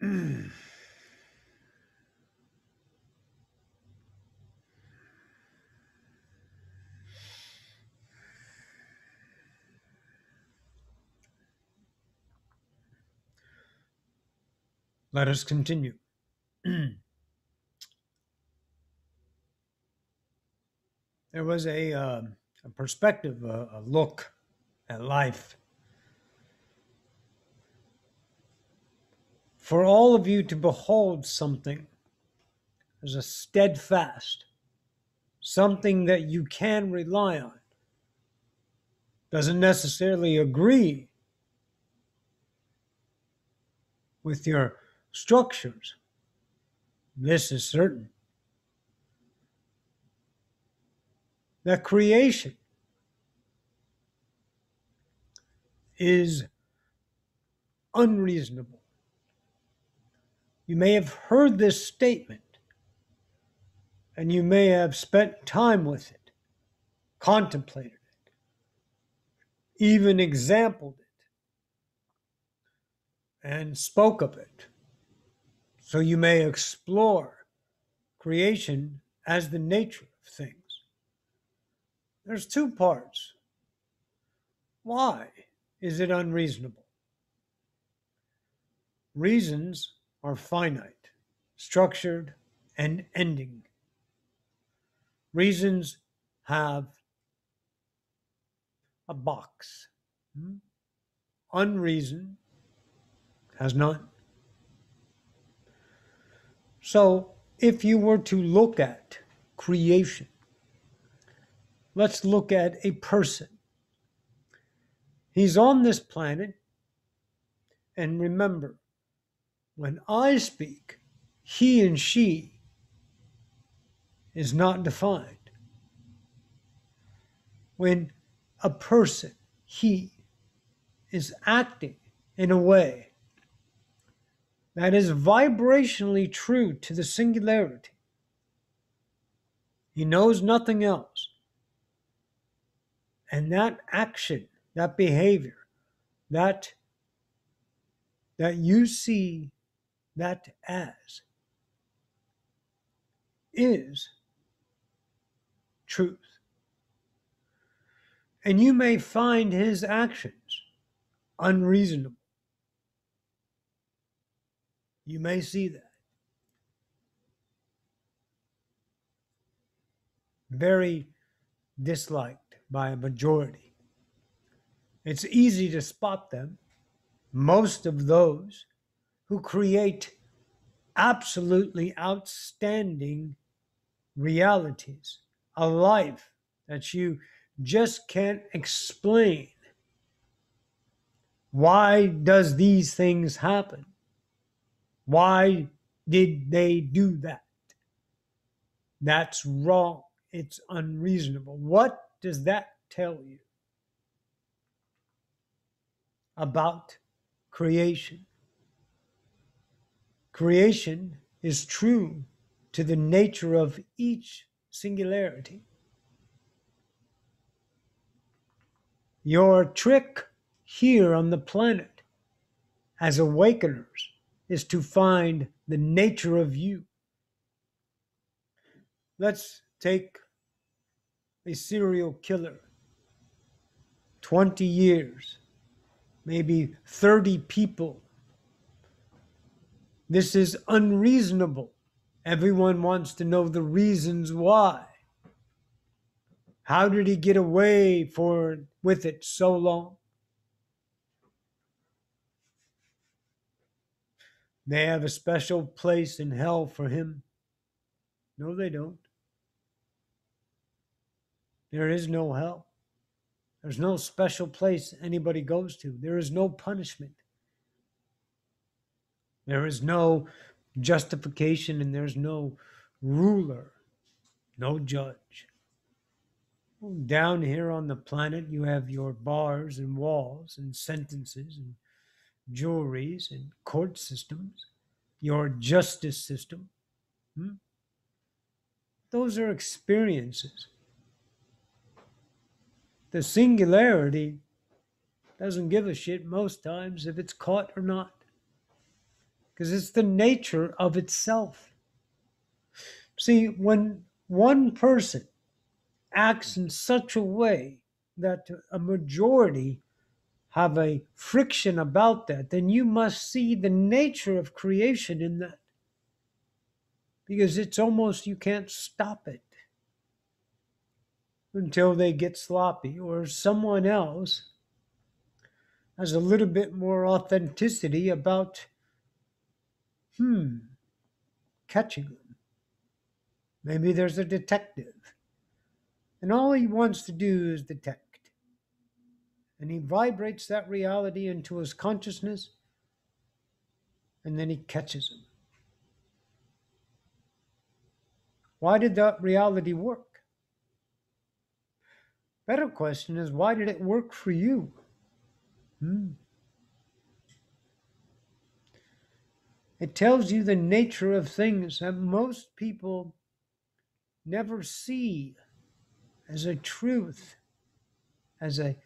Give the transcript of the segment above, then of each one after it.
Let us continue. There was a perspective, a look at life. For all of you to behold something as a steadfast, something that you can rely on, doesn't necessarily agree with your structures. This is certain. That creation is unreasonable. You may have heard this statement, and you may have spent time with it, contemplated it, even exampled it, and spoke of it. So you may explore creation as the nature of things. There's two parts. Why is it unreasonable? Reasons are finite, structured, and ending. Reasons have a box. Unreason has none. So if you were to look at creation, let's look at a person. He's on this planet, and remember, when I speak, he and she is not defined. When a person, he, is acting in a way that is vibrationally true to the singularity, he knows nothing else. And that action, that behavior, that you see that as is truth. And you may find his actions unreasonable. You may see that. Very disliked by a majority. It's easy to spot them. Most of those who create absolutely outstanding realities, a life that you just can't explain. Why does these things happen? Why did they do that? That's wrong. It's unreasonable. What does that tell you about creation? Creation is true to the nature of each singularity. Your trick here on the planet as awakeners is to find the nature of you. Let's take a serial killer, 20 years, maybe 30 people. This is unreasonable. Everyone wants to know the reasons why. How did he get away with it so long? They have a special place in hell for him. No, they don't. There is no hell. There's no special place anybody goes to. There is no punishment. There is no justification, and there's no ruler, no judge. Down here on the planet, you have your bars and walls and sentences and juries and court systems, your justice system. Those are experiences. The singularity doesn't give a shit most times if it's caught or not, because it's the nature of itself. See, when one person acts in such a way that a majority have a friction about that, then you must see the nature of creation in that. Because it's almost, you can't stop it until they get sloppy or someone else has a little bit more authenticity about, catching them. Maybe there's a detective, and all he wants to do is detect. And he vibrates that reality into his consciousness, and then he catches him. Why did that reality work? Better question is, why did it work for you? It tells you the nature of things that most people never see as a truth, as a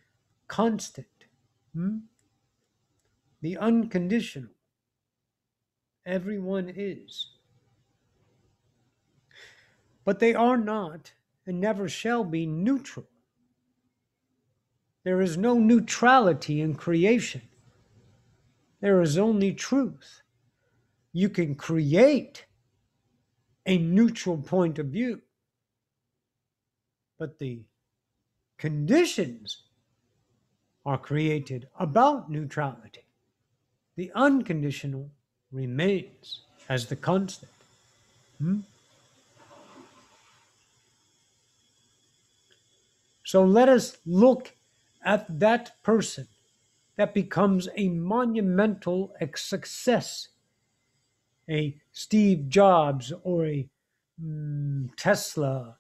constant. The unconditional. Everyone is. But they are not and never shall be neutral. There is no neutrality in creation. There is only truth. You can create a neutral point of view, but the conditions are created about neutrality. The unconditional remains as the constant. So let us look at that person that becomes a monumental success, a Steve Jobs or a Tesla.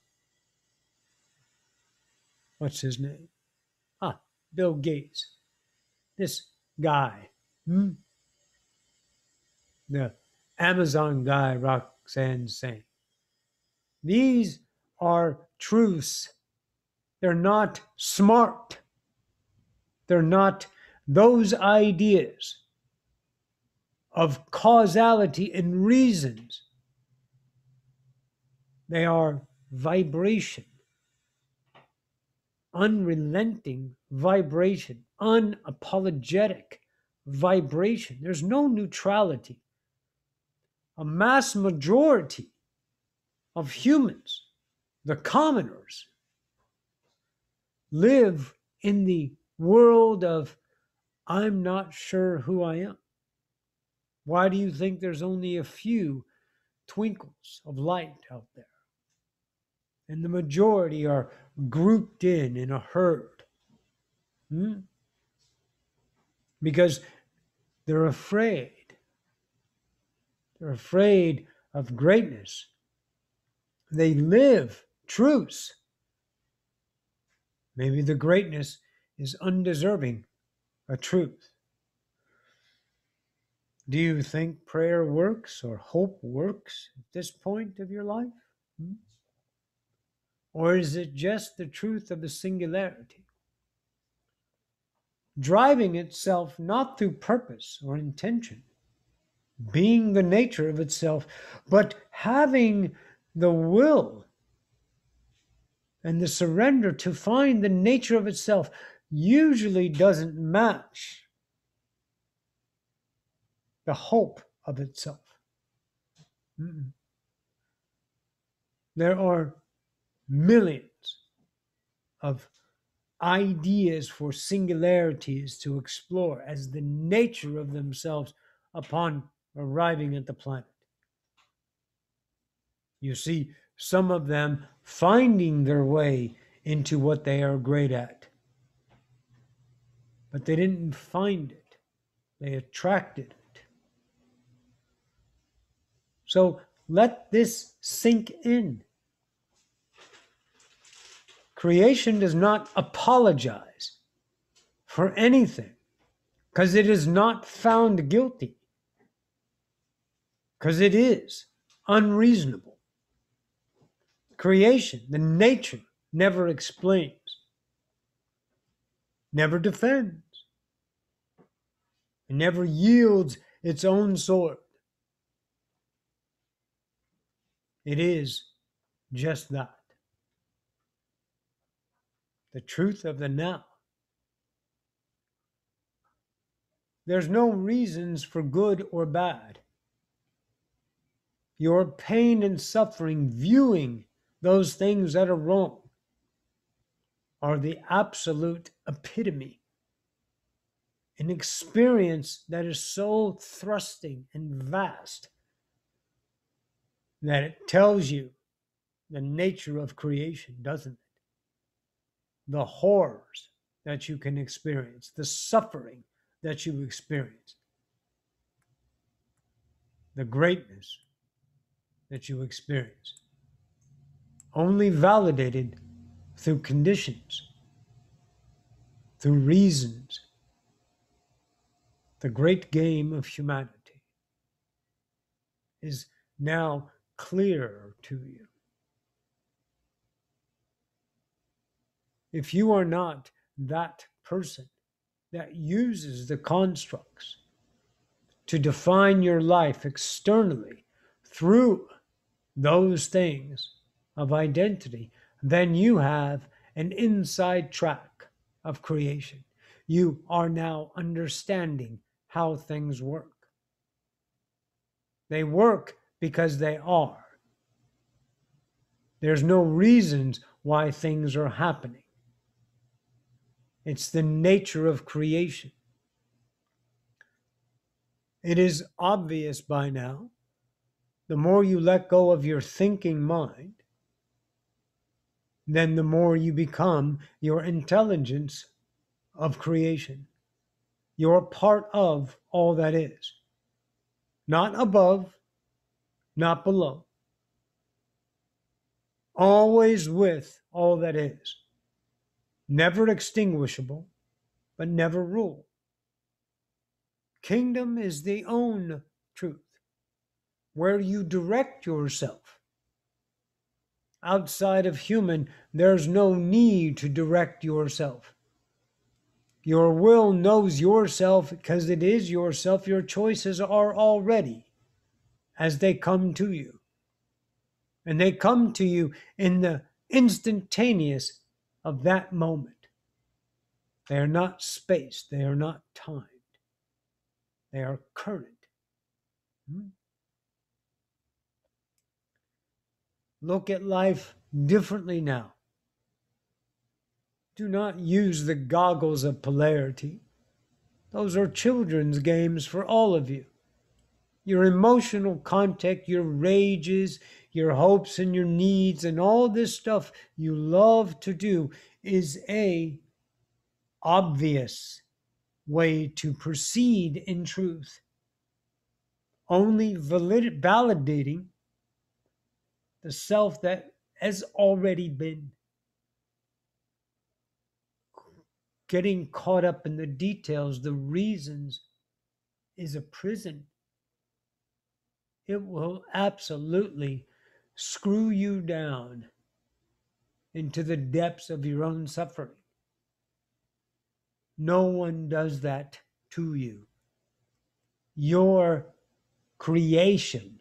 What's his name? Bill Gates. This guy, the Amazon guy, Roxanne saying. These are truths. They're not smart. They're not those ideas of causality and reasons. They are vibration, unrelenting vibration, unapologetic vibration. There's no neutrality. A mass majority of humans, the commoners, live in the world of, I'm not sure who I am. Why do you think there's only a few twinkles of light out there? And the majority are grouped in a herd. Because they're afraid. They're afraid of greatness. They live truths. Maybe the greatness is undeserving a truth. Do you think prayer works or hope works at this point of your life? Or is it just the truth of the singularity? Driving itself not through purpose or intention, being the nature of itself, but having the will and the surrender to find the nature of itself usually doesn't match the hope of itself. There are millions of ideas for singularities to explore as the nature of themselves upon arriving at the planet. You see some of them finding their way into what they are great at. But they didn't find it. They attracted it. So let this sink in. Creation does not apologize for anything because it is not found guilty, because it is unreasonable. Creation, the nature, never explains, never defends, and never yields its own sword. It is just that. The truth of the now. There's no reasons for good or bad. Your pain and suffering, viewing those things that are wrong, are the absolute epitome. An experience that is so thrusting and vast that it tells you the nature of creation, doesn't it? The horrors that you can experience, the suffering that you experience, the greatness that you experience, only validated through conditions, through reasons. The great game of humanity is now clearer to you. If you are not that person that uses the constructs to define your life externally through those things of identity, then you have an inside track of creation. You are now understanding how things work. They work because they are. There's no reasons why things are happening. It's the nature of creation. It is obvious by now, the more you let go of your thinking mind, then the more you become your intelligence of creation. You're part of all that is. Not above, not below. Always with all that is. Never extinguishable, but never rule. Kingdom is the own truth, where you direct yourself. Outside of human, there's no need to direct yourself. Your will knows yourself because it is yourself. Your choices are already as they come to you. And they come to you in the instantaneous of that moment. They are not spaced. They are not timed. They are current. Look at life differently now. Do not use the goggles of polarity. Those are children's games for all of you. Your emotional contact, your rages, your hopes and your needs, and all this stuff you love to do is a obvious way to proceed in truth. Only validating the self that has already been. Getting caught up in the details, the reasons, is a prison. It will absolutely screw you down into the depths of your own suffering. No one does that to you. Your creation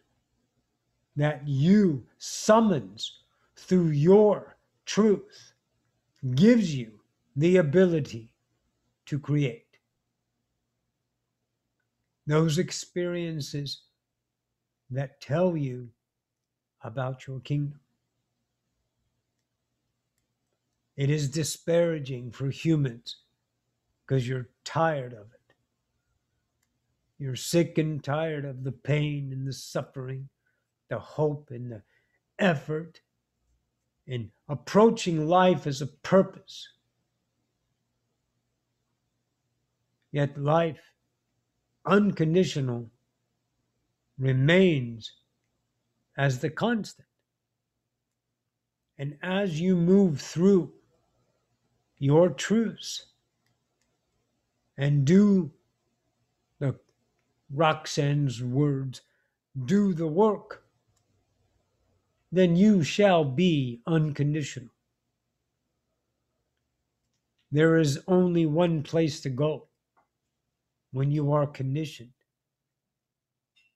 that you summons through your truth gives you the ability to create. Those experiences that tell you about your kingdom. It is disparaging for humans because you're tired of it. You're sick and tired of the pain and the suffering, the hope and the effort in approaching life as a purpose. Yet life, unconditional, remains as the constant. And as you move through your truths and do the Roxanne's words, do the work, then you shall be unconditional. There is only one place to go when you are conditioned.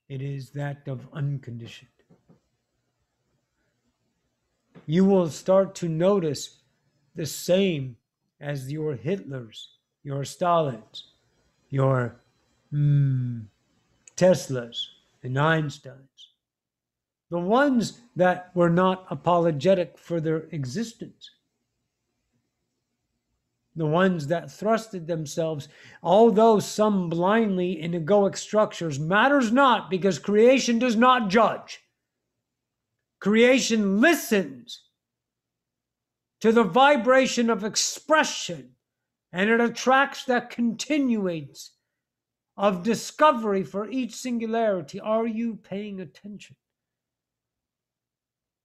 It is that of unconditioned. you will start to notice the same as your Hitlers, your Stalins, your Teslas and Einsteins, the ones that were not apologetic for their existence, the ones that thrusted themselves, although some blindly in egoic structures, matters not, because creation does not judge. Creation listens to the vibration of expression, and it attracts that continuance of discovery for each singularity. Are you paying attention?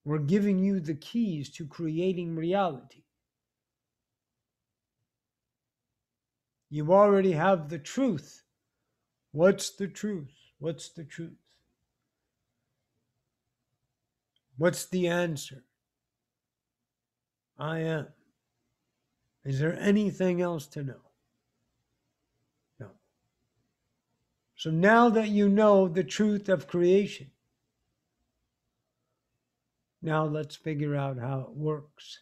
We're giving you the keys to creating reality. You already have the truth. What's the truth? What's the truth? What's the answer? I am. Is there anything else to know? No. So now that you know the truth of creation, now let's figure out how it works.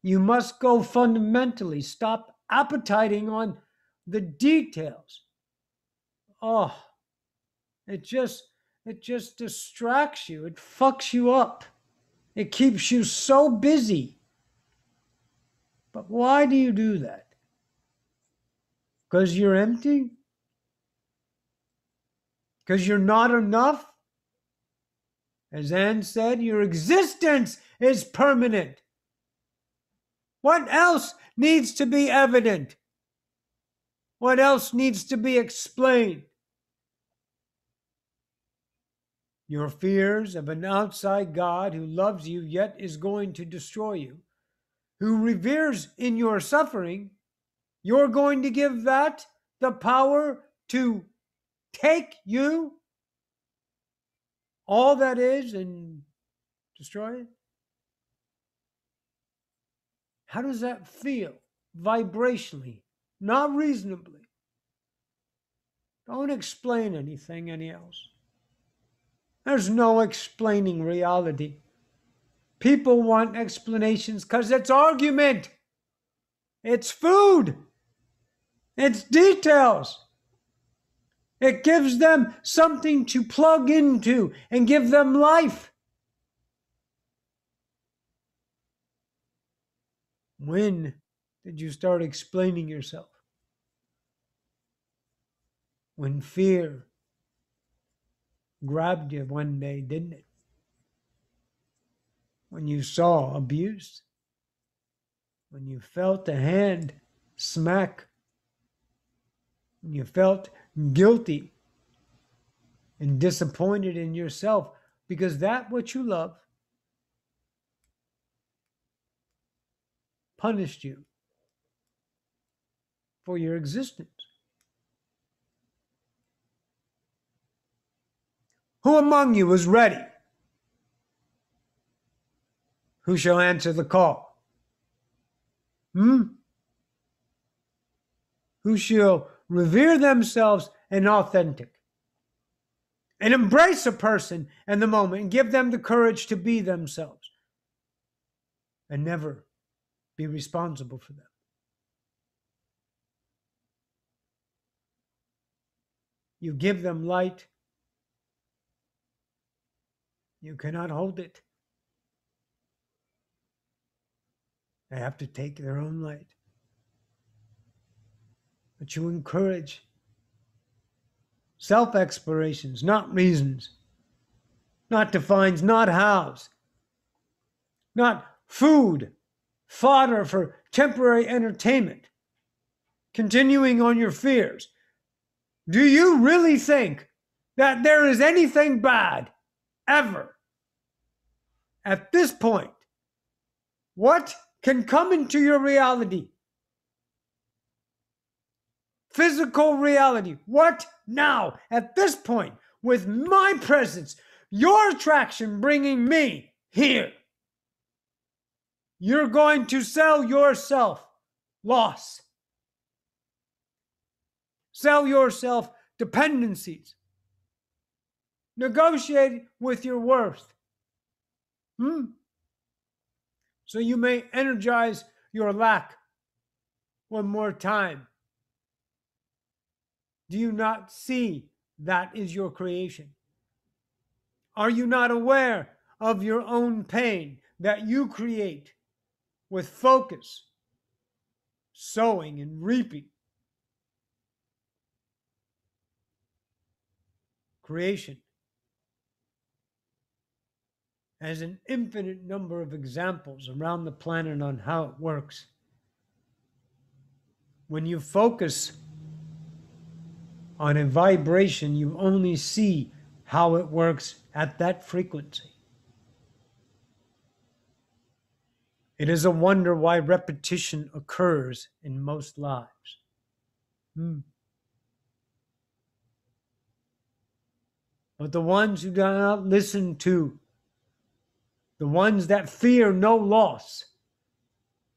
You must go fundamentally. Stop appetizing on the details. Oh, it just distracts you. It fucks you up. It keeps you so busy. But why do you do that? Because you're empty? Because you're not enough? As Anne said, your existence is permanent. What else needs to be evident? What else needs to be explained? Your fears of an outside God who loves you yet is going to destroy you, who reveres in your suffering, you're going to give that the power to take you, all that is, and destroy it? How does that feel vibrationally? Not reasonably. Don't explain anything else. There's no explaining reality. People want explanations because it's argument. It's food. It's details. It gives them something to plug into and give them life. When did you start explaining yourself? When fear grabbed you one day, didn't it? When you saw abuse, when you felt a hand smack, when you felt guilty and disappointed in yourself because that which you love punished you for your existence. Who among you is ready? Who shall answer the call? Who shall revere themselves and authentic and embrace a person and the moment and give them the courage to be themselves and never be responsible for them? You give them light, you cannot hold it. They have to take their own light. But you encourage self-explorations, not reasons, not defines, not hows, not food, fodder for temporary entertainment, continuing on your fears. Do you really think that there is anything bad ever? At this point, what can come into your reality? Physical reality. What now? At this point, with my presence, your attraction bringing me here, you're going to sell yourself loss. Sell yourself dependencies. Negotiate with your worth. So you may energize your lack one more time. Do you not see that is your creation? Are you not aware of your own pain that you create with focus, sowing and reaping? Creation has an infinite number of examples around the planet on how it works. When you focus on a vibration, you only see how it works at that frequency. It is a wonder why repetition occurs in most lives. But the ones who do not listen to, the ones that fear no loss,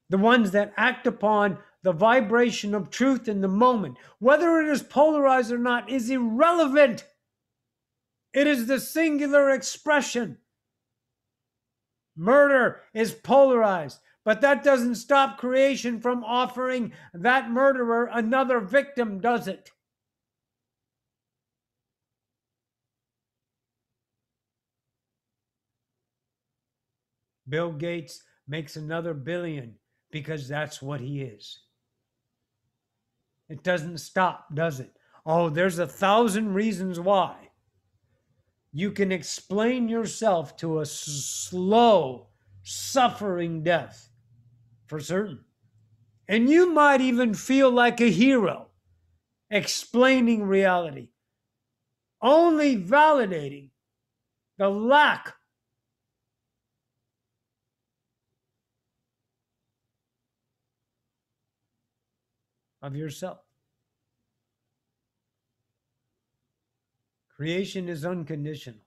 the ones that act upon the vibration of truth in the moment, whether it is polarized or not, is irrelevant. It is the singular expression. Murder is polarized, but that doesn't stop creation from offering that murderer another victim, does it? Bill Gates makes another billion because that's what he is. It doesn't stop, does it? Oh, there's 1,000 reasons why. You can explain yourself to a slow, suffering death, for certain. And you might even feel like a hero explaining reality, only validating the lack of yourself. Creation is unconditional.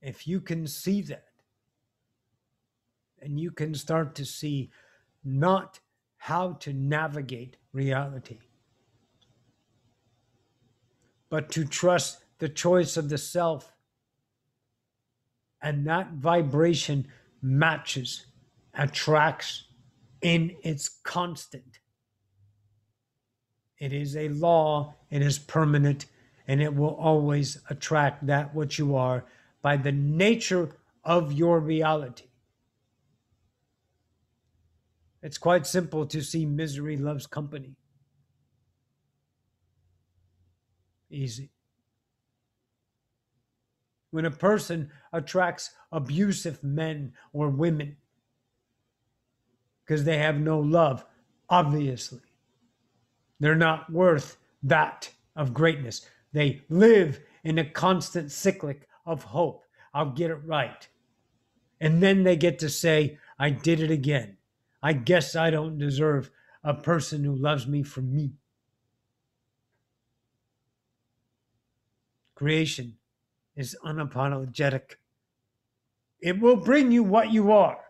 If you can see that, and you can start to see not how to navigate reality, but to trust the choice of the self, and that vibration matches, attracts in its constant. It is a law, it is permanent, and it will always attract that which you are by the nature of your reality. It's quite simple to see misery loves company. Easy. When a person attracts abusive men or women because they have no love, obviously, they're not worth that of greatness. They live in a constant cyclic of hope. I'll get it right. And then they get to say, I did it again. I guess I don't deserve a person who loves me for me. Creation is unapologetic. It will bring you what you are.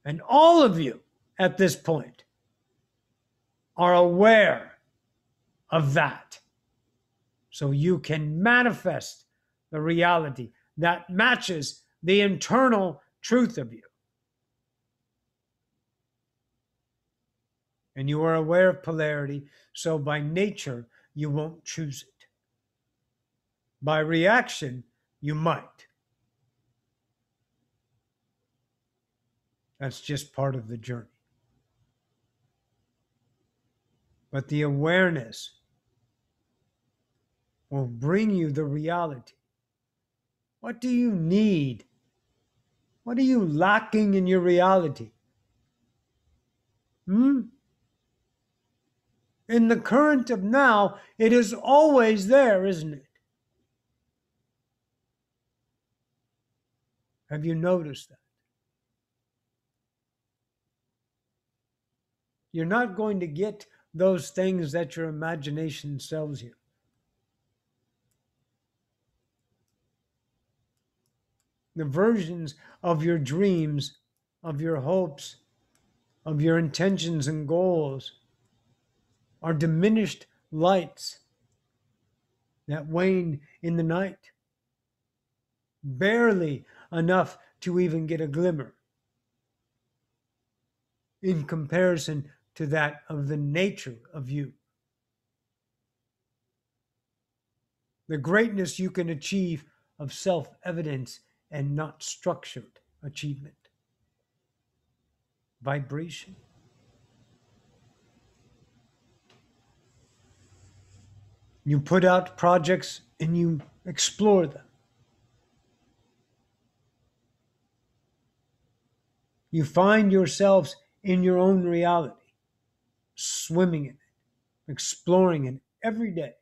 And all of you at this point are aware of that. So you can manifest the reality that matches the internal truth of you. And you are aware of polarity, so by nature, you won't choose it. By reaction, you might. That's just part of the journey. But the awareness will bring you the reality. What do you need? What are you lacking in your reality? In the current of now, it is always there, isn't it? Have you noticed that? You're not going to get those things that your imagination sells you. The versions of your dreams, of your hopes, of your intentions and goals are diminished lights that wane in the night. barely enough to even get a glimmer in comparison to that of the nature of you. The greatness you can achieve of self evidence and not structured achievement. Vibration. You put out projects and you explore them. You find yourselves in your own reality, swimming in it, exploring it every day.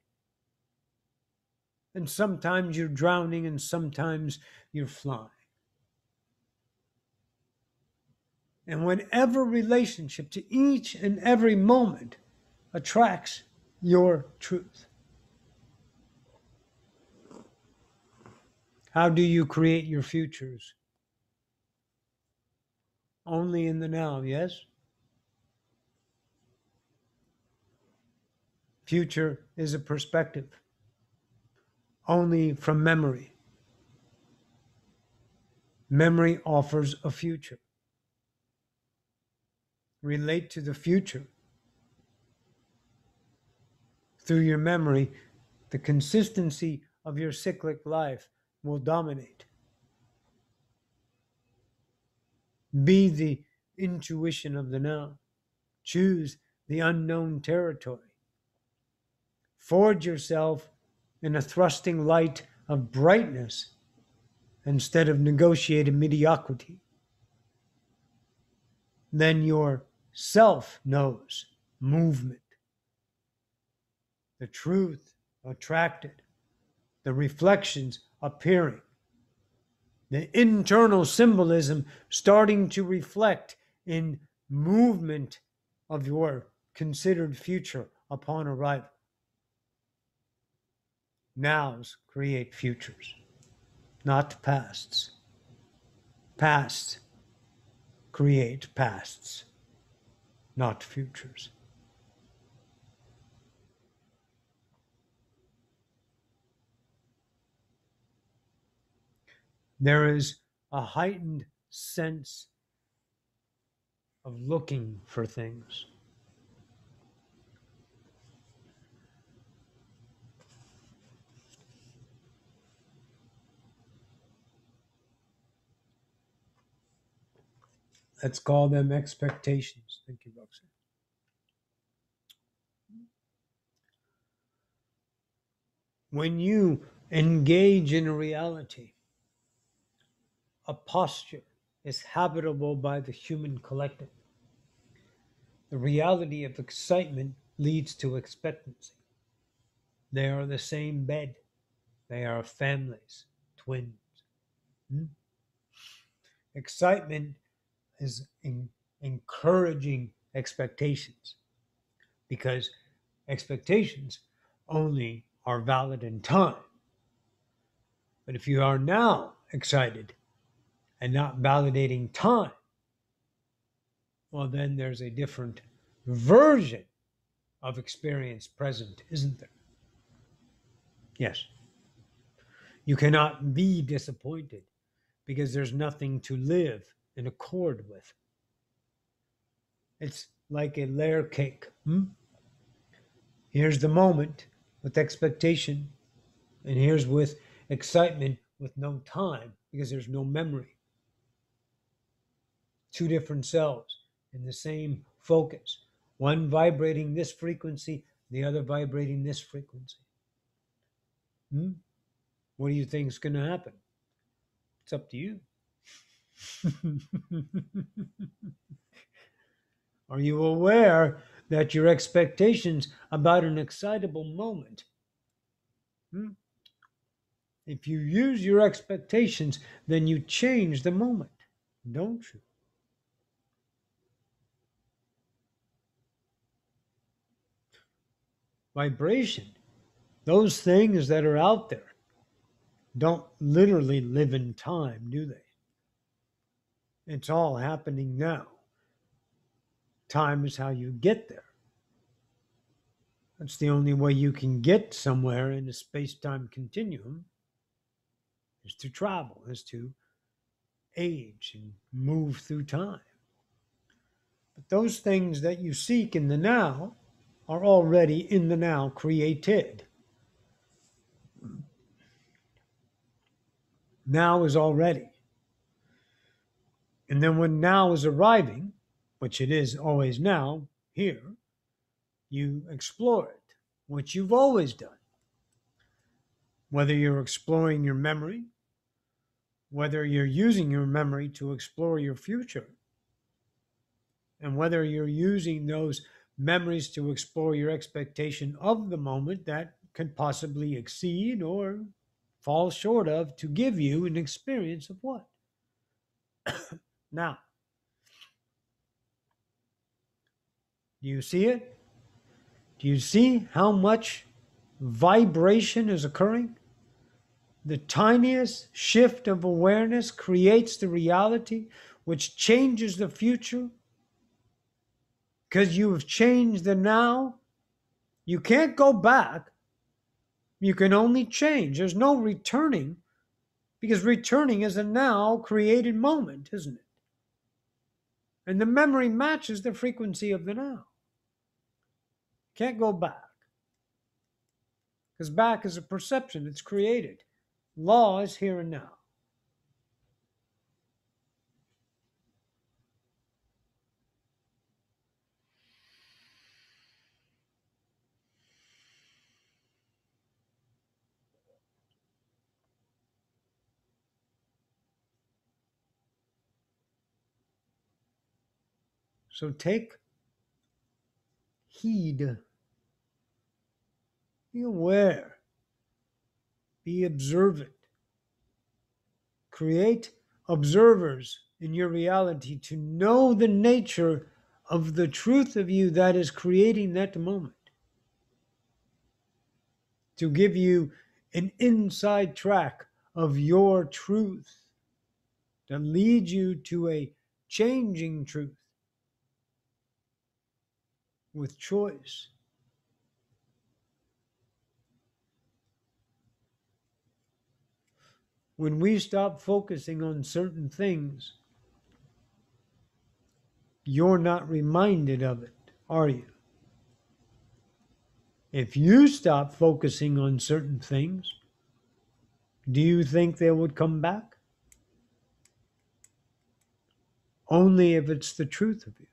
And sometimes you're drowning and sometimes you're flying. And whatever relationship to each and every moment attracts your truth. How do you create your futures? Only in the now, yes? Future is a perspective, only from memory. Memory offers a future. Relate to the future. Through your memory, the consistency of your cyclic life will dominate. Be the intuition of the now. Choose the unknown territory. Forge yourself in a thrusting light of brightness instead of negotiated mediocrity. Then your self knows movement. The truth attracted, the reflections appearing, the internal symbolism starting to reflect in movement of your considered future upon arrival. Nows create futures, not pasts. Pasts create pasts, not futures. There is a heightened sense of looking for things. Let's call them expectations. Thank you, Roxanne. When you engage in a reality, a posture is habitable by the human collective. The reality of excitement leads to expectancy. They are the same bed. They are families, twins. Hmm? Excitement is encouraging expectations because expectations only are valid in time. But if you are now excited and not validating time, well, then there's a different version of experience present, isn't there? Yes. You cannot be disappointed because there's nothing to live in accord with. It's like a layer cake. Here's the moment with expectation, and here's with excitement with no time because there's no memory. Two different selves in the same focus, one vibrating this frequency, the other vibrating this frequency. What do you think is going to happen? It's up to you. Are you aware that your expectations about an excitable moment, if you use your expectations, then you change the moment, don't you? Vibration, those things that are out there, don't literally live in time, do they? It's all happening now. Time is how you get there. That's the only way you can get somewhere in a space-time continuum is to travel, is to age and move through time. But those things that you seek in the now are already in the now created. Now is already. And then when now is arriving, which it is always now, here, you explore it, which you've always done. Whether you're exploring your memory, whether you're using your memory to explore your future, and whether you're using those memories to explore your expectation of the moment that could possibly exceed or fall short of to give you an experience of what? Now, do you see it? Do you see how much vibration is occurring? The tiniest shift of awareness creates the reality which changes the future because you have changed the now. You can't go back. You can only change. There's no returning because returning is a now created moment, isn't it? And the memory matches the frequency of the now. Can't go back because back is a perception. It's created. Law is here and now. So take heed. Be aware. Be observant. Create observers in your reality to know the nature of the truth of you that is creating that moment. To give you an inside track of your truth that leads you to a changing truth with choice. When we stop focusing on certain things, you're not reminded of it, are you? If you stop focusing on certain things, do you think they would come back? Only if it's the truth of you.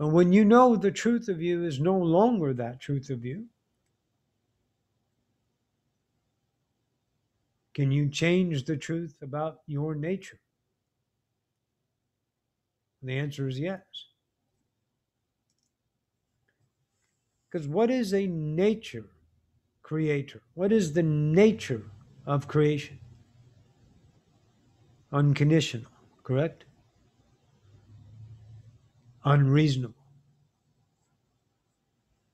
But when you know the truth of you is no longer that truth of you, can you change the truth about your nature? The answer is yes. Because what is a nature creator? What is the nature of creation? Unconditional, correct? Unreasonable.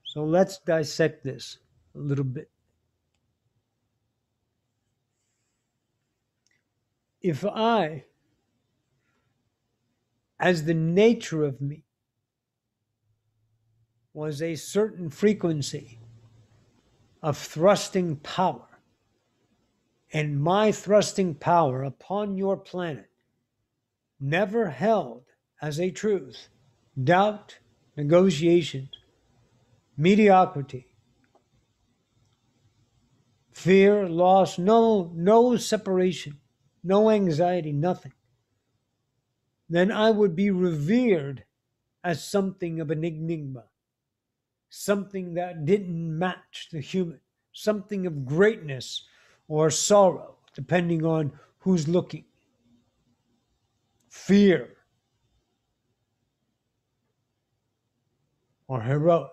So let's dissect this a little bit. If I, as the nature of me, was a certain frequency of thrusting power, and my thrusting power upon your planet never held as a truth doubt, negotiations, mediocrity, fear, loss, no separation, no anxiety, nothing, then I would be revered as something of an enigma, something that didn't match the human, something of greatness or sorrow, depending on who's looking. Fear or heroic.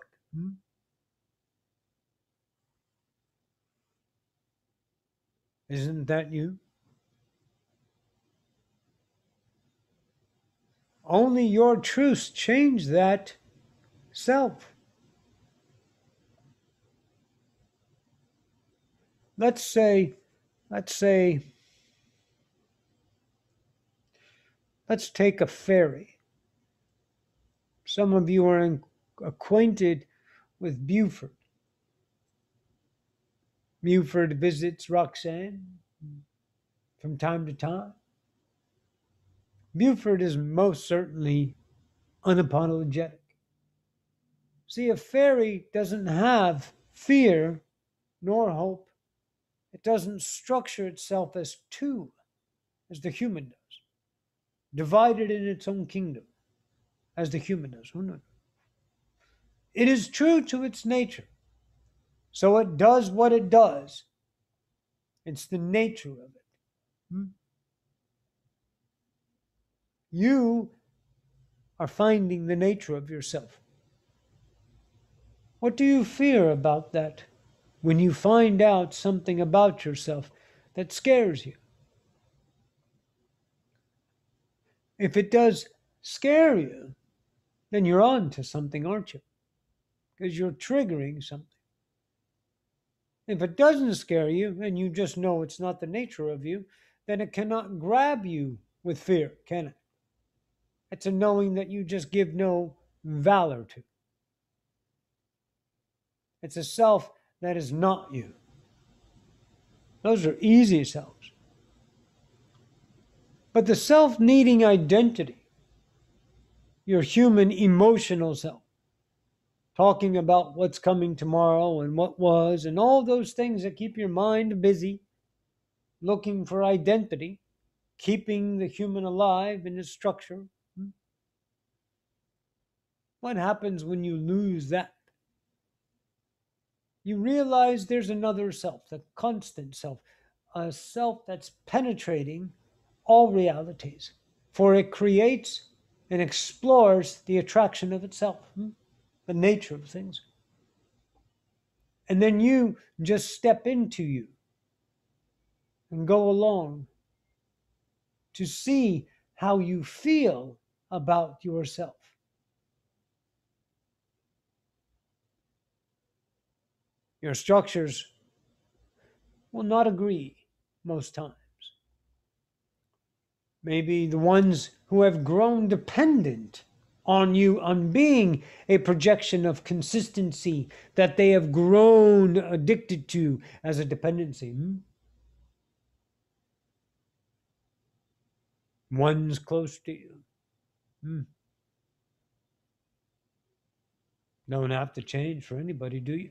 Isn't that you? Only your truths change that self. Let's say, let's take a ferry. Some of you are acquainted with Buford. Buford visits Roxanne from time to time. Buford is most certainly unapologetic. See, a fairy doesn't have fear nor hope. It doesn't structure itself as two, as the human does, divided in its own kingdom, as the human does. Oh, no. It is true to its nature. So it does what it does. It's the nature of it. Hmm? You are finding the nature of yourself. What do you fear about that when you find out something about yourself that scares you? If it does scare you, then you're on to something, aren't you? Because you're triggering something. If it doesn't scare you and you just know it's not the nature of you, then it cannot grab you with fear, can it? It's a knowing that you just give no valor to. It's a self that is not you. Those are easy selves. But the self needing identity, your human emotional self, talking about what's coming tomorrow and what was, and all those things that keep your mind busy, looking for identity, keeping the human alive in its structure. What happens when you lose that? You realize there's another self, the constant self, a self that's penetrating all realities, for it creates and explores the attraction of itself, the nature of things. And then you just step into you and go along to see how you feel about yourself. Your structures will not agree most times. Maybe the ones who have grown dependent on you, on being a projection of consistency that they have grown addicted to as a dependency. One's close to you. Don't have to change for anybody, do you?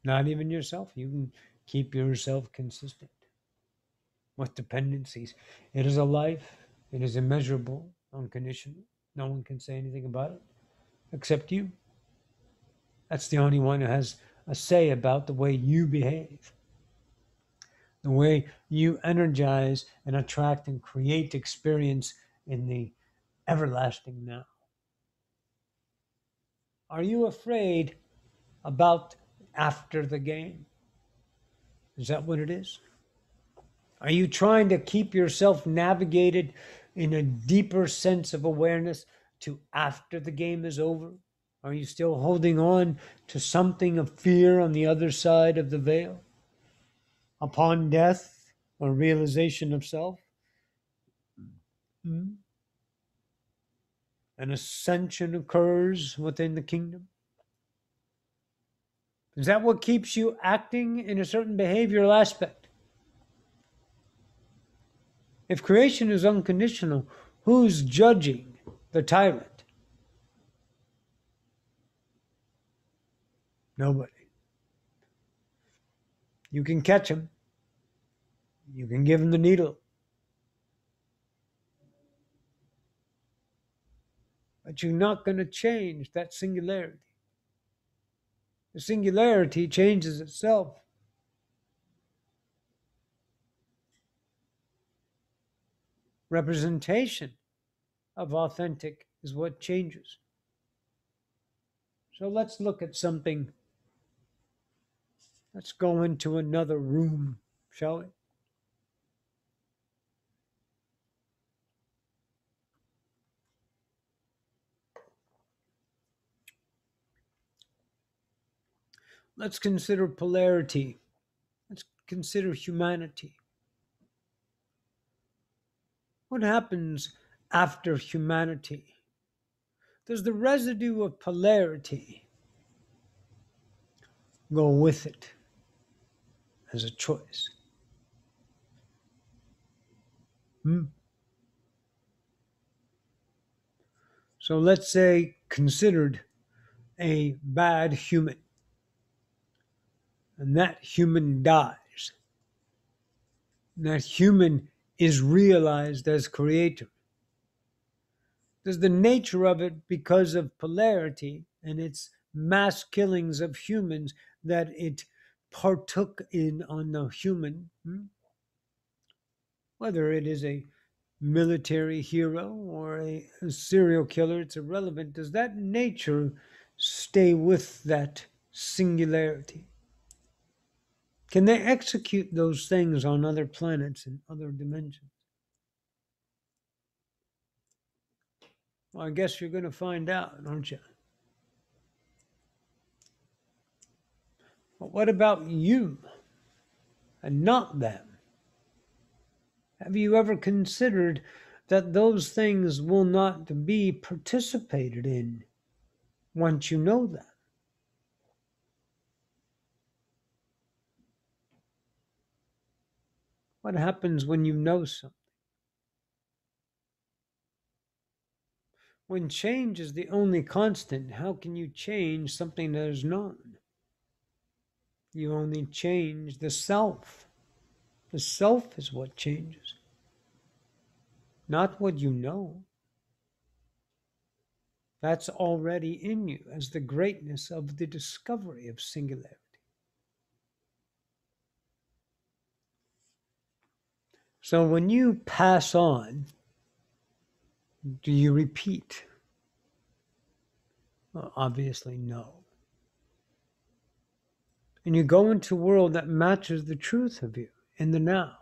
Not even yourself. You can keep yourself consistent with dependencies. It is a life. It is immeasurable, unconditional. No one can say anything about it except you. That's the only one who has a say about the way you behave, the way you energize and attract and create experience in the everlasting now. Are you afraid about after the game? Is that what it is? Are you trying to keep yourself navigated in a deeper sense of awareness to after the game is over? Are you still holding on to something of fear on the other side of the veil? Upon death or realization of self? An ascension occurs within the kingdom? Is that what keeps you acting in a certain behavioral aspect? If creation is unconditional, who's judging the tyrant? Nobody. You can catch him. You can give him the needle. But you're not going to change that singularity. The singularity changes itself. Representation of authentic is what changes. So let's look at something. Let's go into another room, shall we? Let's consider polarity. Let's consider humanity. What happens after humanity? Does the residue of polarity go with it as a choice? Hmm? So let's say considered a bad human, and that human dies. And that human is realized as creator. Does the nature of it, because of polarity and its mass killings of humans that it partook in on the human, whether it is a military hero or a serial killer, it's irrelevant. Does that nature stay with that singularity? Can they execute those things on other planets and other dimensions? Well, I guess you're going to find out, aren't you? But what about you and not them? Have you ever considered that those things will not be participated in once you know them? What happens when you know something? When change is the only constant, how can you change something that is known? You only change the self. The self is what changes, not what you know. That's already in you as the greatness of the discovery of singularity. So when you pass on, do you repeat? Well, obviously, no. And you go into a world that matches the truth of you in the now.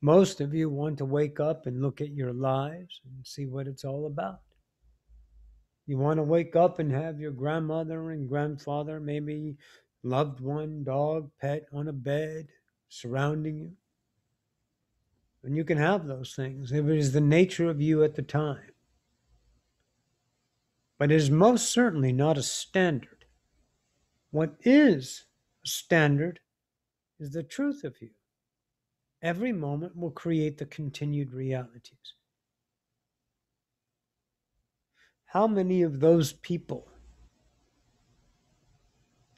Most of you want to wake up and look at your lives and see what it's all about. You want to wake up and have your grandmother and grandfather, maybe loved one, dog, pet on a bed surrounding you. And you can have those things if it is the nature of you at the time. But it is most certainly not a standard. What is a standard is the truth of you. Every moment will create the continued realities. How many of those people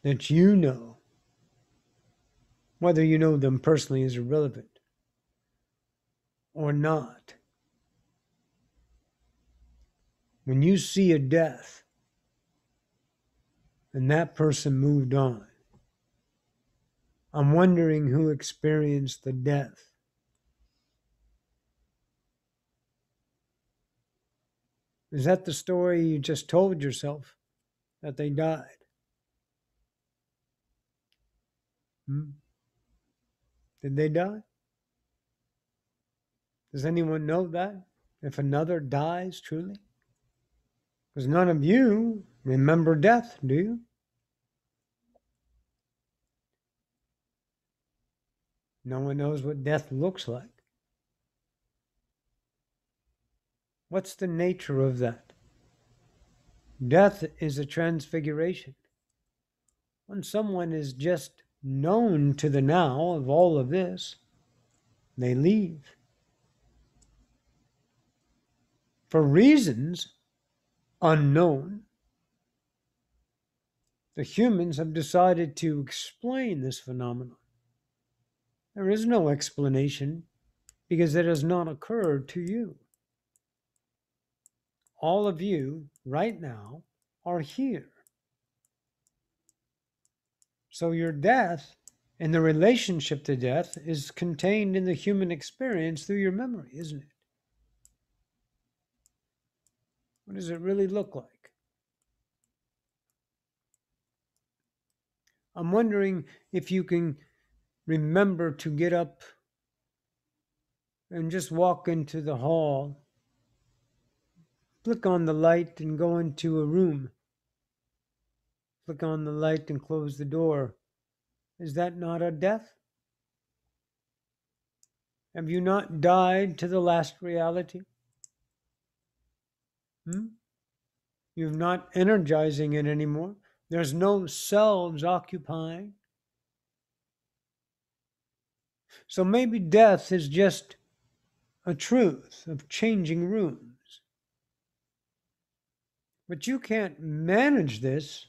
that you know, whether you know them personally is irrelevant or not, when you see a death and that person moved on, I'm wondering who experienced the death. Is that the story you just told yourself, that they died? Did they die? Does anyone know that? If another dies truly? Because none of you remember death, do you? No one knows what death looks like. What's the nature of that? Death is a transfiguration. When someone is just known to the now of all of this, they leave. For reasons unknown, the humans have decided to explain this phenomenon. There is no explanation because it has not occurred to you. All of you right now are here. So your death and the relationship to death is contained in the human experience through your memory, isn't it? What does it really look like? I'm wondering if you can remember to get up and just walk into the hall, flick on the light and go into a room, flick on the light and close the door. Is that not a death? Have you not died to the last reality? Hmm? You're not energizing it anymore. There's no selves occupying. So maybe death is just a truth of changing rooms. But you can't manage this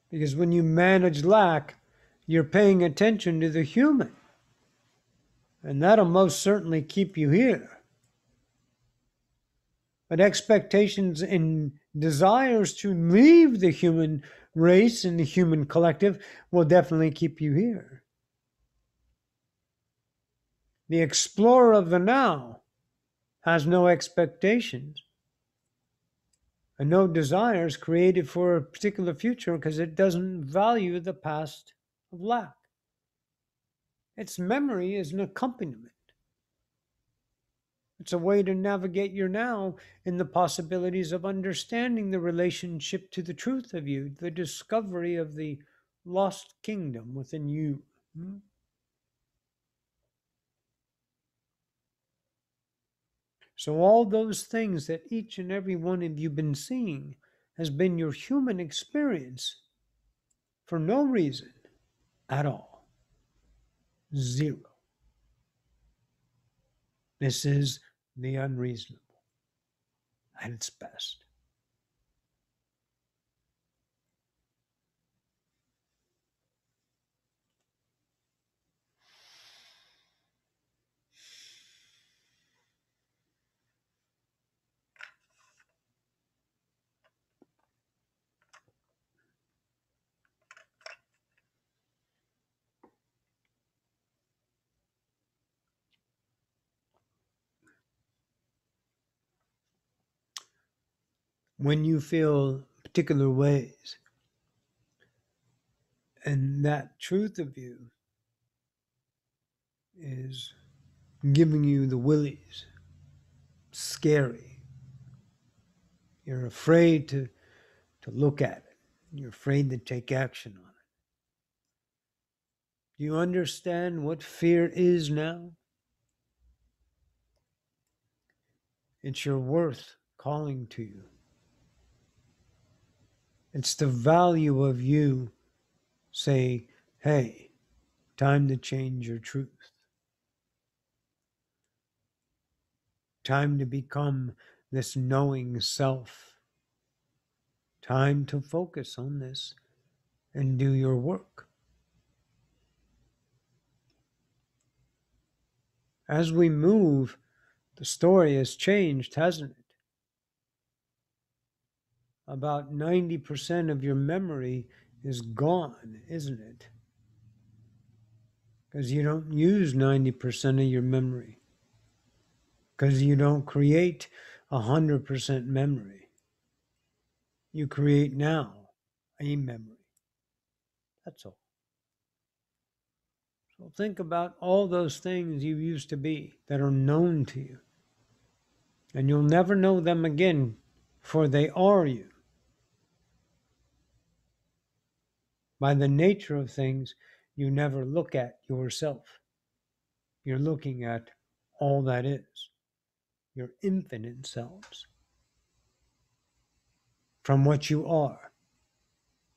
because when you manage lack, you're paying attention to the human. And that'll most certainly keep you here. But expectations and desires to leave the human race and the human collective will definitely keep you here. The explorer of the now has no expectations and no desires created for a particular future because it doesn't value the past of lack. Its memory is an accompaniment. It's a way to navigate your now in the possibilities of understanding the relationship to the truth of you, the discovery of the lost kingdom within you. Hmm? So, all those things that each and every one of you been seeing has been your human experience for no reason at all. Zero. This is the unreasonable at its best. When you feel particular ways, and that truth of you is giving you the willies, scary. You're afraid to look at it. You're afraid to take action on it. Do you understand what fear is now? It's your worth calling to you. It's the value of you say, hey, time to change your truth. Time to become this knowing self. Time to focus on this and do your work. As we move, the story has changed, hasn't it? About 90% of your memory is gone, isn't it? Because you don't use 90% of your memory. Because you don't create 100% memory. You create now a memory. That's all. So think about all those things you used to be that are known to you. And you'll never know them again, for they are you. By the nature of things, you never look at yourself. You're looking at all that is, your infinite selves. From what you are,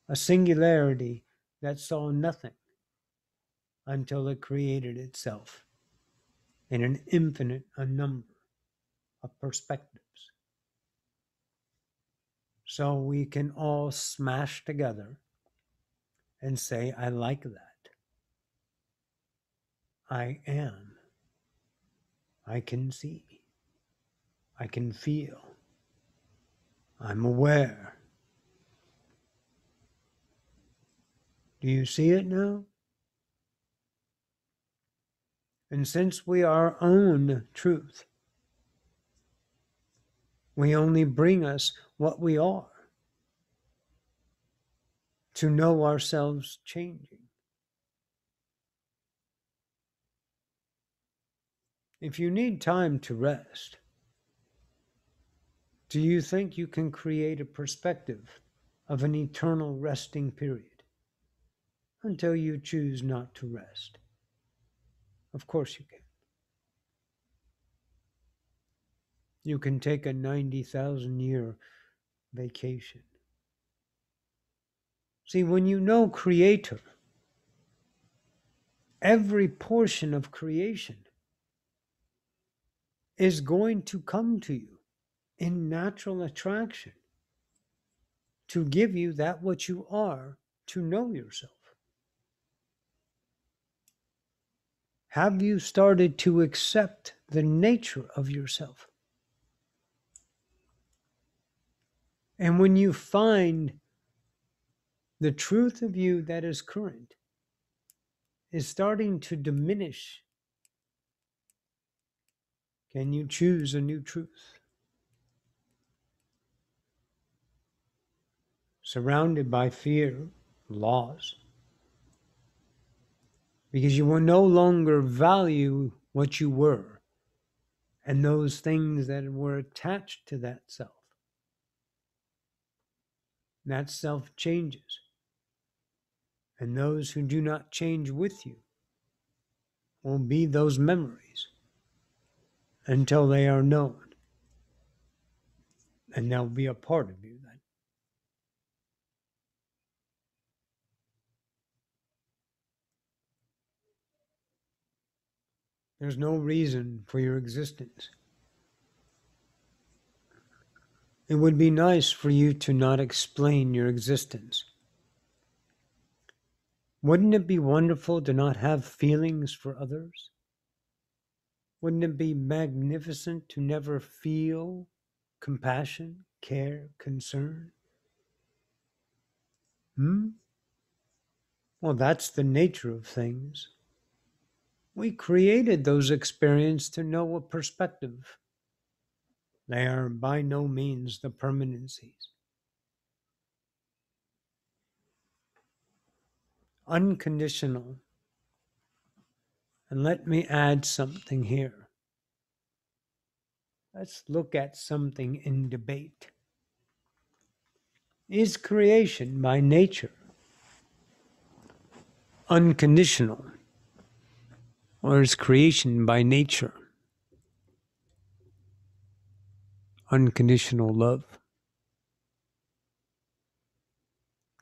a singularity that saw nothing until it created itself in an infinite number of perspectives. So we can all smash together and say, I like that. I am. I can see. I can feel. I'm aware. Do you see it now? And since we are our own truth, we only bring us what we are to know ourselves changing. If you need time to rest, do you think you can create a perspective of an eternal resting period until you choose not to rest? Of course you can. You can take a 90,000 year vacation. See, when you know Creator, every portion of creation is going to come to you in natural attraction to give you that what you are to know yourself. Have you started to accept the nature of yourself? And when you find the truth of you that is current is starting to diminish, can you choose a new truth? Surrounded by fear, loss, because you will no longer value what you were and those things that were attached to that self. That self changes. And those who do not change with you will be those memories until they are known. And they'll be a part of you then. There's no reason for your existence. It would be nice for you to not explain your existence. Wouldn't it be wonderful to not have feelings for others? Wouldn't it be magnificent to never feel compassion, care, concern? Well, that's the nature of things. We created those experiences to know a perspective. They are by no means the permanencies. Unconditional. And let me add something here. Let's look at something in debate. Is creation by nature unconditional, or is creation by nature unconditional love?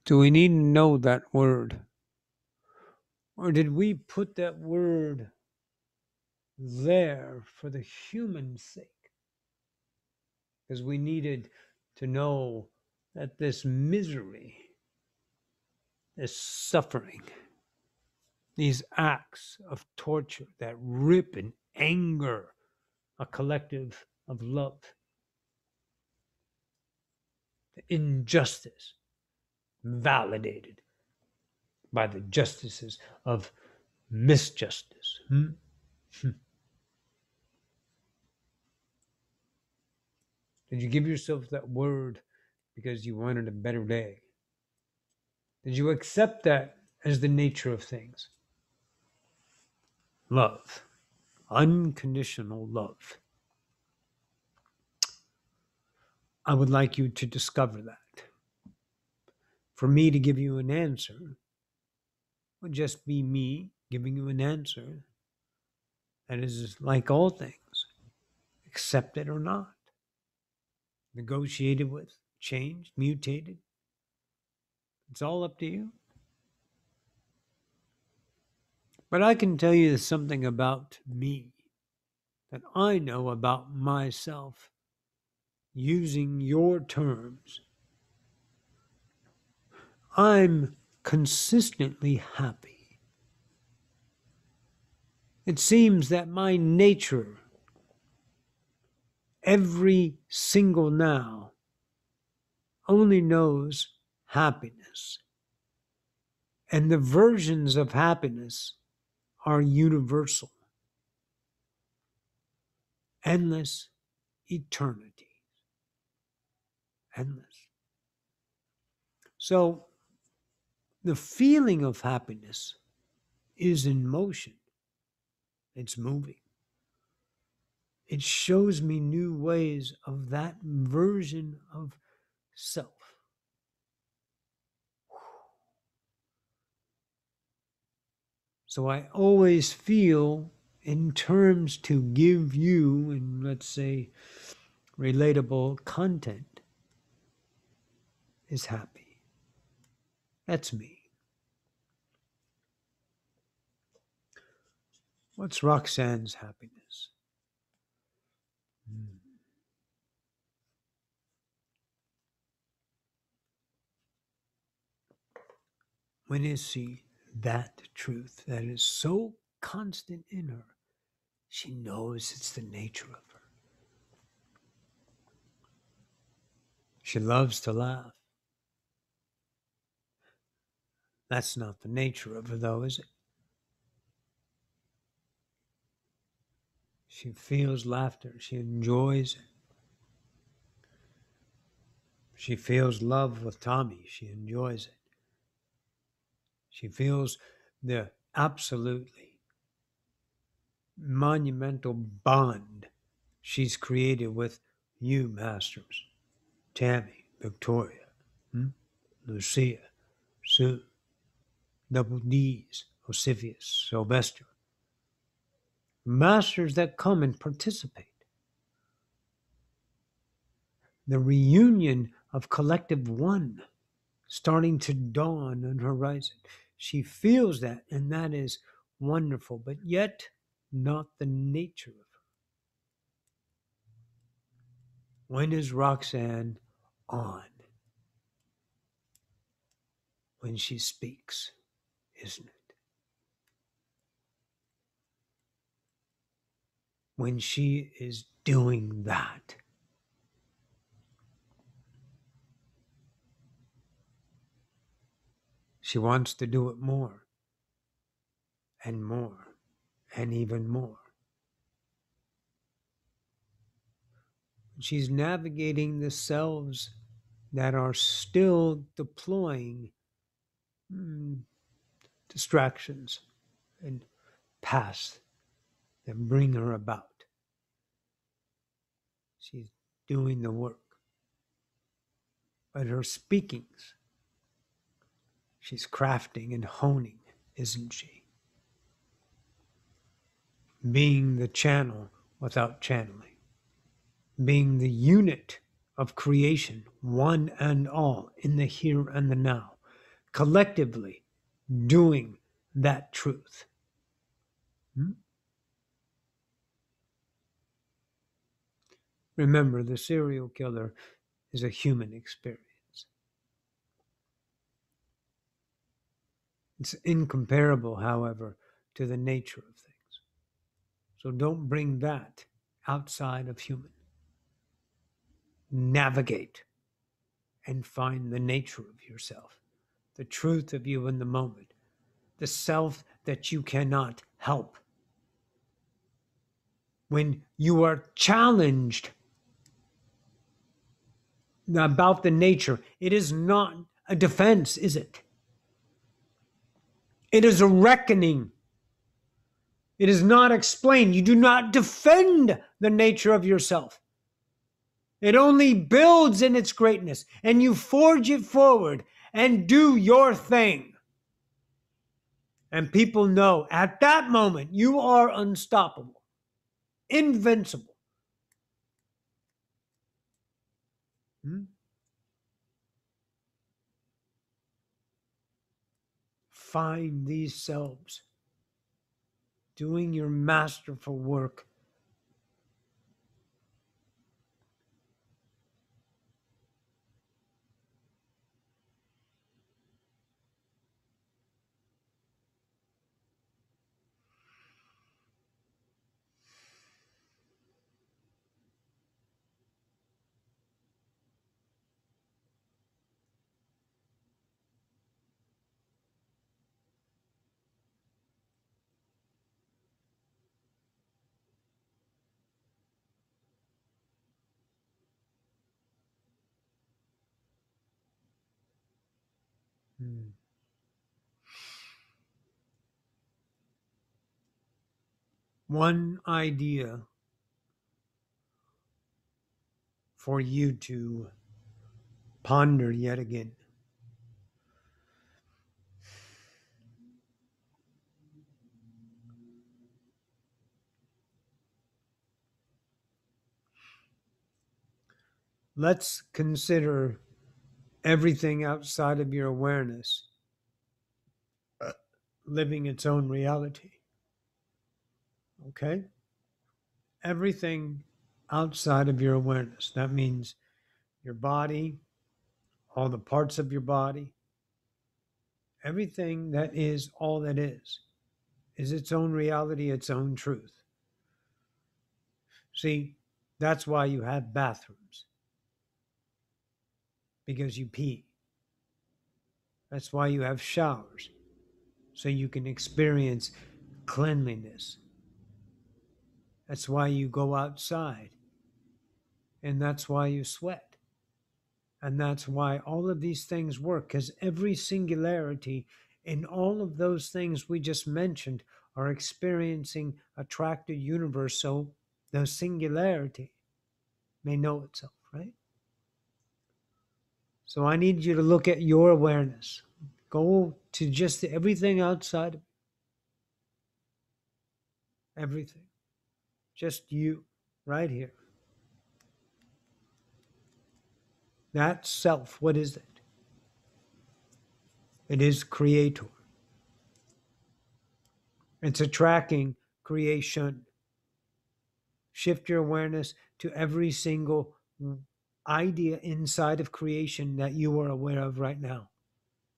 Do we need to know that word? Or did we put that word there for the human's sake? Because we needed to know that this misery, this suffering, these acts of torture that rip and anger a collective of love, the injustice validated by the justices of misjustice. Did you give yourself that word because you wanted a better day? Did you accept that as the nature of things? Love, unconditional love. I would like you to discover that. For me to give you an answer would just be me giving you an answer that is like all things, accepted or not, negotiated with, changed, mutated. It's all up to you. But I can tell you something about me that I know about myself using your terms. I'm consistently happy. It seems that my nature, every single now, only knows happiness. And the versions of happiness are universal, endless, eternity, endless. So the feeling of happiness is in motion. It's moving. It shows me new ways of that version of self. So I always feel in terms to give you, and let's say relatable content is happy. That's me. What's Roxanne's happiness? Hmm. When is she that truth that is so constant in her? She knows it's the nature of her. She loves to laugh. That's not the nature of her, though, is it? She feels laughter. She enjoys it. She feels love with Tommy. She enjoys it. She feels the absolutely monumental bond she's created with you, Masters, Tammy, Victoria, Lucia, Sue, Double D's, Osifius, Sylvester. Masters that come and participate. The reunion of collective one starting to dawn on her horizon. She feels that, and that is wonderful, but yet not the nature of her. When is Roxanne on? When she speaks, isn't it? When she is doing that. She wants to do it more and more and even more. She's navigating the selves that are still deploying distractions and paths that bring her about. She's doing the work. But her speakings, she's crafting and honing, isn't she? Being the channel without channeling. Being the unit of creation, one and all, in the here and the now. Collectively doing that truth. Remember, the serial killer is a human experience. It's incomparable, however, to the nature of things. So don't bring that outside of human. Navigate and find the nature of yourself, the truth of you in the moment, the self that you cannot help. When you are challenged about the nature, it is not a defense, is it? It is a reckoning. It is not explained. You do not defend the nature of yourself. It only builds in its greatness, and you forge it forward and do your thing. And people know at that moment you are unstoppable, invincible. Find these selves doing your masterful work. One idea for you to ponder yet again. Let's consider everything outside of your awareness living its own reality. Okay? Everything outside of your awareness. That means your body, all the parts of your body, everything that is all that is its own reality, its own truth. See, that's why you have bathrooms, because you pee. That's why you have showers, so you can experience cleanliness. That's why you go outside, and that's why you sweat. And that's why all of these things work, because every singularity in all of those things we just mentioned are experiencing a tracted universe, so the singularity may know itself, right? So I need you to look at your awareness. Go to just everything outside of everything. Just you, right here. That self, what is it? It is creator. It's a tracking creation. Shift your awareness to every single idea inside of creation that you are aware of right now.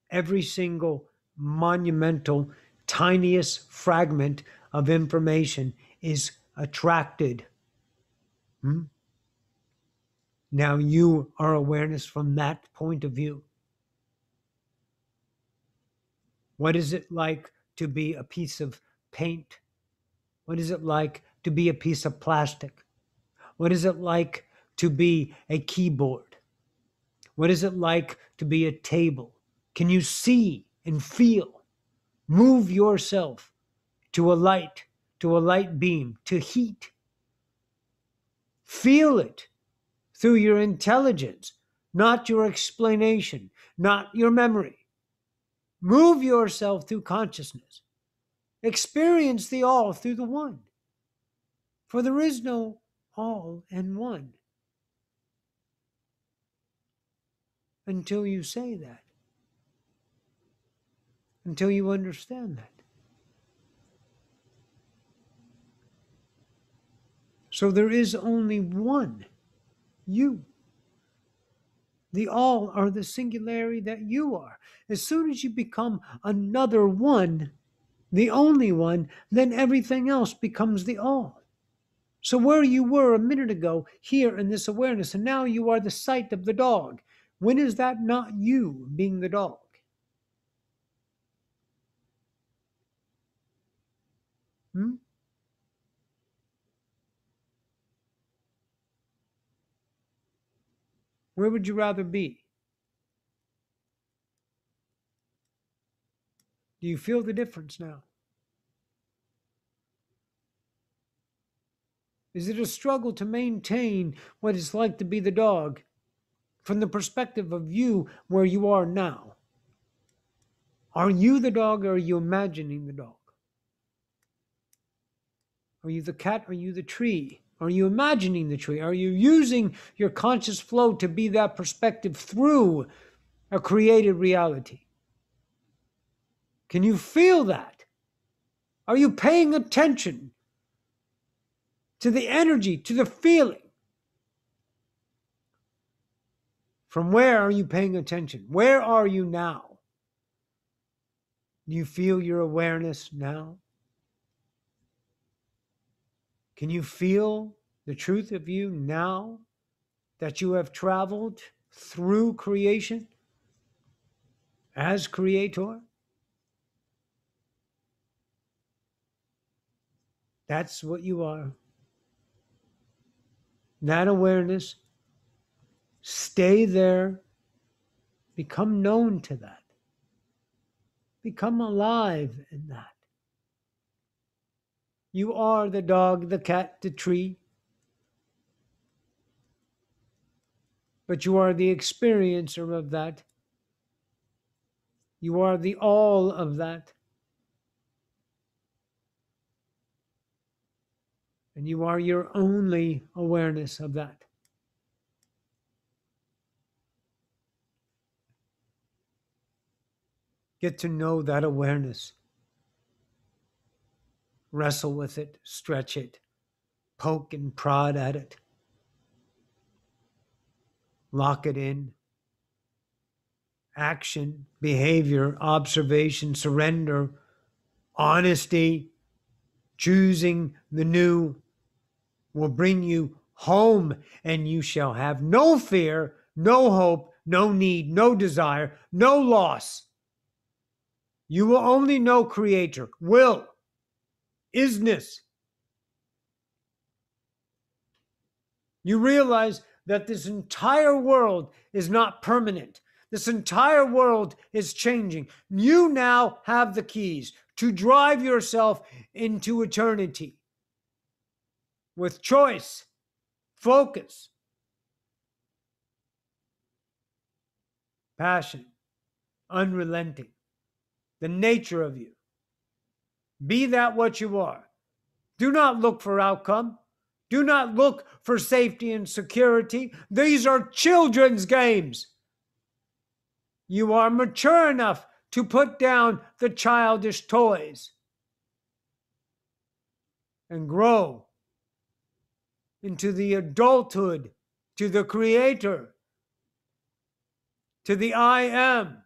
Every single monumental, tiniest fragment of information is attracted. Now you are awareness from that point of view. What is it like to be a piece of paint? What is it like to be a piece of plastic? What is it like to be a keyboard? What is it like to be a table? Can you see and feel? Move yourself to a light beam, to heat. Feel it through your intelligence, not your explanation, not your memory. Move yourself through consciousness. Experience the all through the one. For there is no all and one until you say that, until you understand that. So there is only one you. The all are the singularity that you are. As soon as you become another one, the only one, then everything else becomes the all. So where you were a minute ago, here in this awareness, and now you are the sight of the dog. When is that not you being the dog? Hmm? Where would you rather be? Do you feel the difference now? Is it a struggle to maintain what it's like to be the dog from the perspective of you where you are now? Are you the dog or are you imagining the dog? Are you the cat? Are you the tree? Are you imagining the tree? Are you using your conscious flow to be that perspective through a created reality? Can you feel that? Are you paying attention to the energy, to the feeling? From where are you paying attention? Where are you now? Do you feel your awareness now? Can you feel the truth of you now that you have traveled through creation as creator? That's what you are. That awareness, stay there, become known to that, become alive in that. You are the dog, the cat, the tree, but you are the experiencer of that. You are the all of that. And you are your only awareness of that. Get to know that awareness. Wrestle with it, stretch it, poke and prod at it, lock it in. Action, behavior, observation, surrender, honesty, choosing the new will bring you home, and you shall have no fear, no hope, no need, no desire, no loss. You will only know Creator, will, isness. You realize that this entire world is not permanent. This entire world is changing. You now have the keys to drive yourself into eternity with choice, focus, passion, unrelenting, the nature of you. Be that what you are. Do not look for outcome. Do not look for safety and security. These are children's games. You are mature enough to put down the childish toys and grow into the adulthood, to the Creator, to the I am.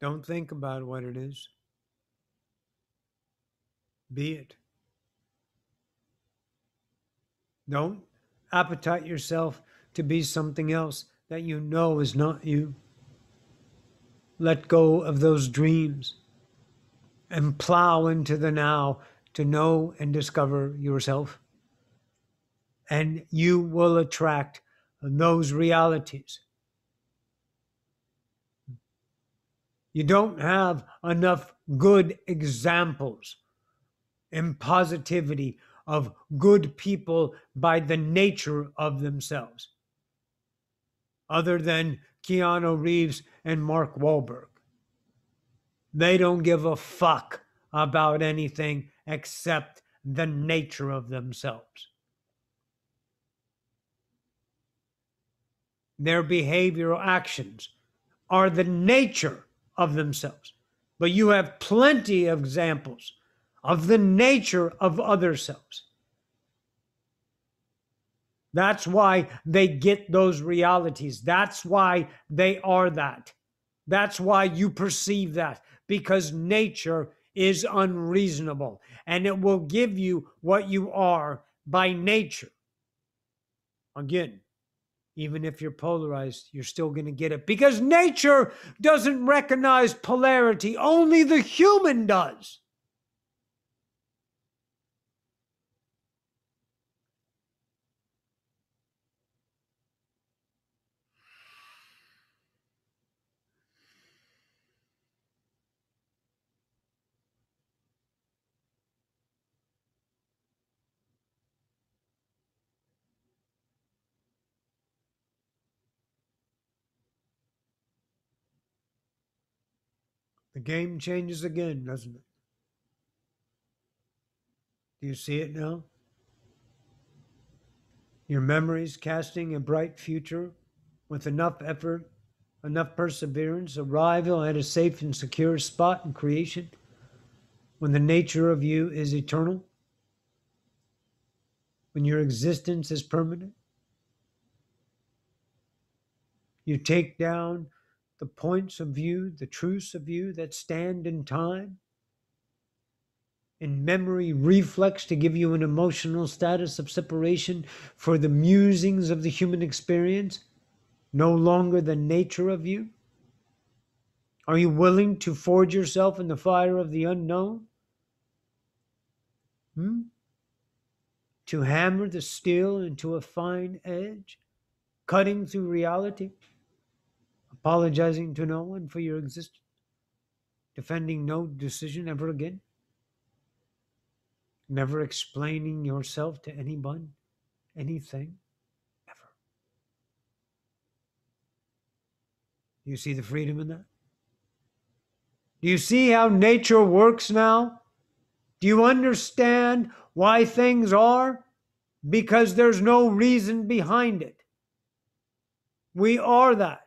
Don't think about what it is. Be it. Don't appetite yourself to be something else that you know is not you. Let go of those dreams and plow into the now to know and discover yourself. And you will attract those realities. You don't have enough good examples and positivity of good people by the nature of themselves, other than Keanu Reeves and Mark Wahlberg. They don't give a fuck about anything except the nature of themselves. Their behavioral actions are the nature of themselves. But you have plenty of examples of the nature of other selves. That's why they get those realities. That's why they are that. That's why you perceive that, because nature is unreasonable and it will give you what you are by nature. Again, even if you're polarized, you're still going to get it because nature doesn't recognize polarity. Only the human does. The game changes again, doesn't it? Do you see it now? Your memories casting a bright future with enough effort, enough perseverance, arrival at a safe and secure spot in creation when the nature of you is eternal, when your existence is permanent. You take down the points of view, the truths of you that stand in time, in memory reflex to give you an emotional status of separation for the musings of the human experience, no longer the nature of you? Are you willing to forge yourself in the fire of the unknown? To hammer the steel into a fine edge, cutting through reality, apologizing to no one for your existence, defending no decision ever again, never explaining yourself to anyone, anything, ever. Do you see the freedom in that? Do you see how nature works now? Do you understand why things are? Because there's no reason behind it. We are that.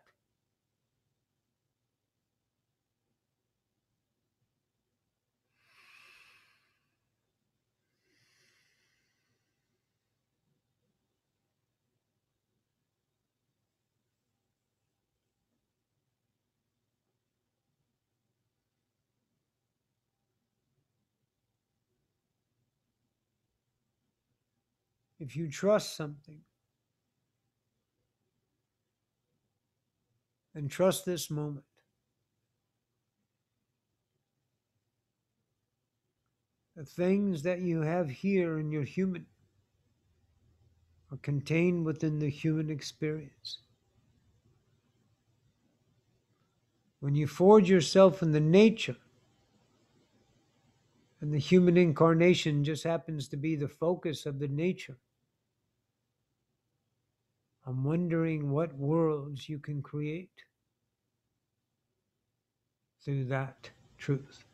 If you trust something, then trust this moment. The things that you have here in your human are contained within the human experience. When you forge yourself in the nature, and the human incarnation just happens to be the focus of the nature, I'm wondering what worlds you can create through that truth.